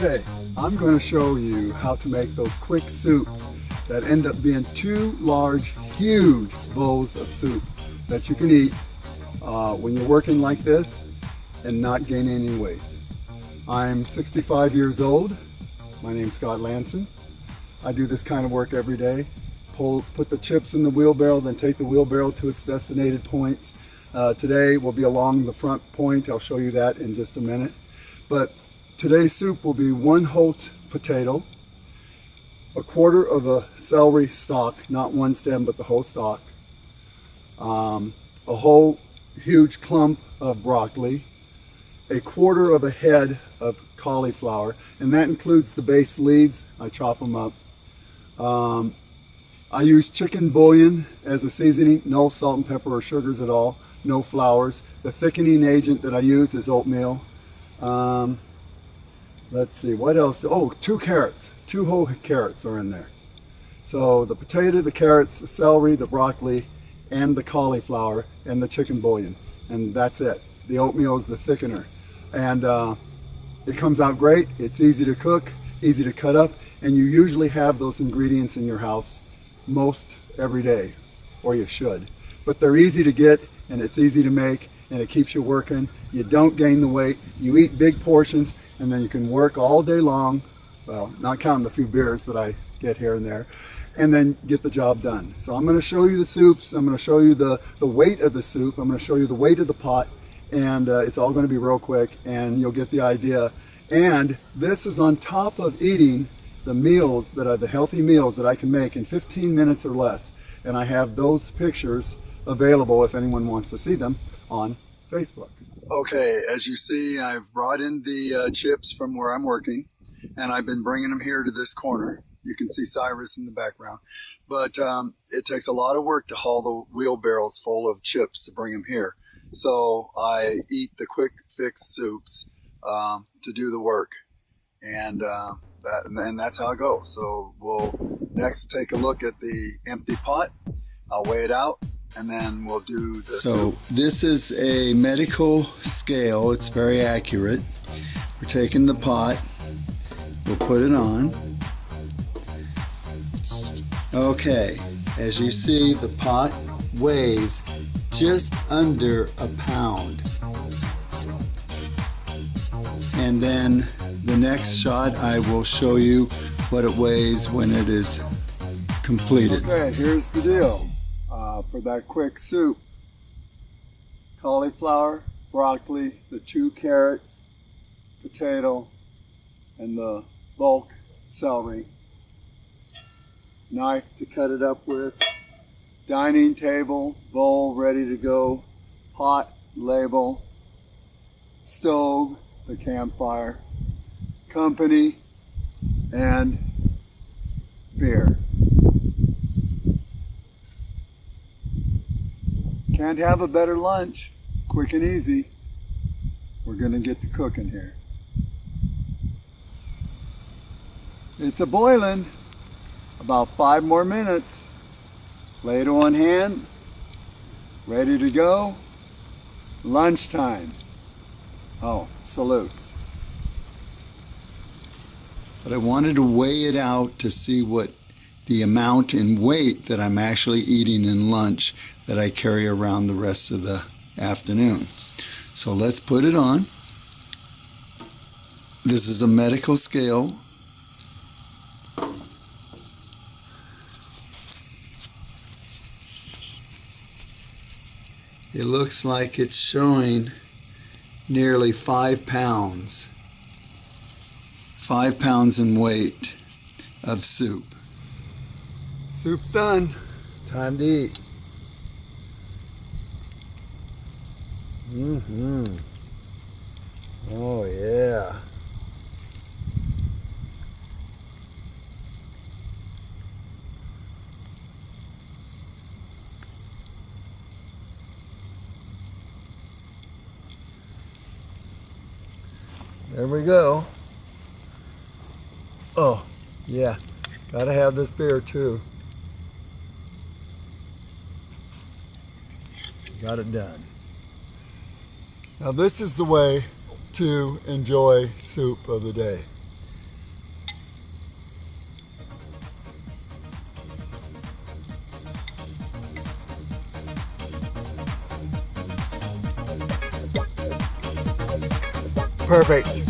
Okay, I'm going to show you how to make those quick soups that end up being two large, huge bowls of soup that you can eat when you're working like this and not gain any weight. I'm 65 years old. My name's Scott Lanson. I do this kind of work every day. Put the chips in the wheelbarrow, then take the wheelbarrow to its destinated points. Today will be along the front point. I'll show you that in just a minute. But today's soup will be 1 whole potato, 1/4 of a celery stalk, not one stem but the whole stalk, a whole huge clump of broccoli, 1/4 of a head of cauliflower, and that includes the base leaves. I chop them up. I use chicken bouillon as a seasoning, no salt and pepper or sugars at all, no flours. The thickening agent that I use is oatmeal. Let's see, what else? Oh, 2 carrots. 2 whole carrots are in there. So the potato, the carrots, the celery, the broccoli, and the cauliflower, and the chicken bouillon. And that's it. The oatmeal is the thickener. And it comes out great. It's easy to cook, easy to cut up, and you usually have those ingredients in your house most every day, or you should. But they're easy to get, and it's easy to make, and it keeps you working. You don't gain the weight. You eat big portions, and then you can work all day long, well, not counting the few beers that I get here and there, and then get the job done. So I'm going to show you the soups. I'm going to show you the weight of the soup. I'm going to show you the weight of the pot, and it's all going to be real quick, and you'll get the idea. And this is on top of eating the meals that are the healthy meals that I can make in 15 minutes or less. And I have those pictures available if anyone wants to see them on Facebook. Okay, as you see, I've brought in the chips from where I'm working, and I've been bringing them here to this corner. You can see Cyrus in the background. But it takes a lot of work to haul the wheelbarrows full of chips to bring them here. So I eat the quick fix soups to do the work. And that's how it goes. So we'll next take a look at the empty pot. I'll weigh it out, and then we'll do the soup. So this is a medical scale. It's very accurate. We're taking the pot. We'll put it on. Okay, as you see, the pot weighs just under a pound. And then the next shot, I will show you what it weighs when it is completed. Okay, here's the deal for that quick soup. Cauliflower, broccoli, the 2 carrots, potato, and the bulk celery. Knife to cut it up with. Dining table, bowl ready to go. Pot, label. Stove, the campfire. Company, and beer. Can't have a better lunch. Quick and easy. We're going to get to cooking here. It's a boiling. About 5 more minutes. Ladle on hand. Ready to go. Lunchtime. Oh, salute. But I wanted to weigh it out to see what the amount in weight that I'm actually eating in lunch that I carry around the rest of the afternoon. So let's put it on. This is a medical scale. It looks like it's showing nearly 5 pounds. 5 pounds in weight of soup. Soup's done. Time to eat. Oh yeah. There we go. Oh, yeah. Gotta have this beer too. Got it done. Now this is the way to enjoy soup of the day. Perfect.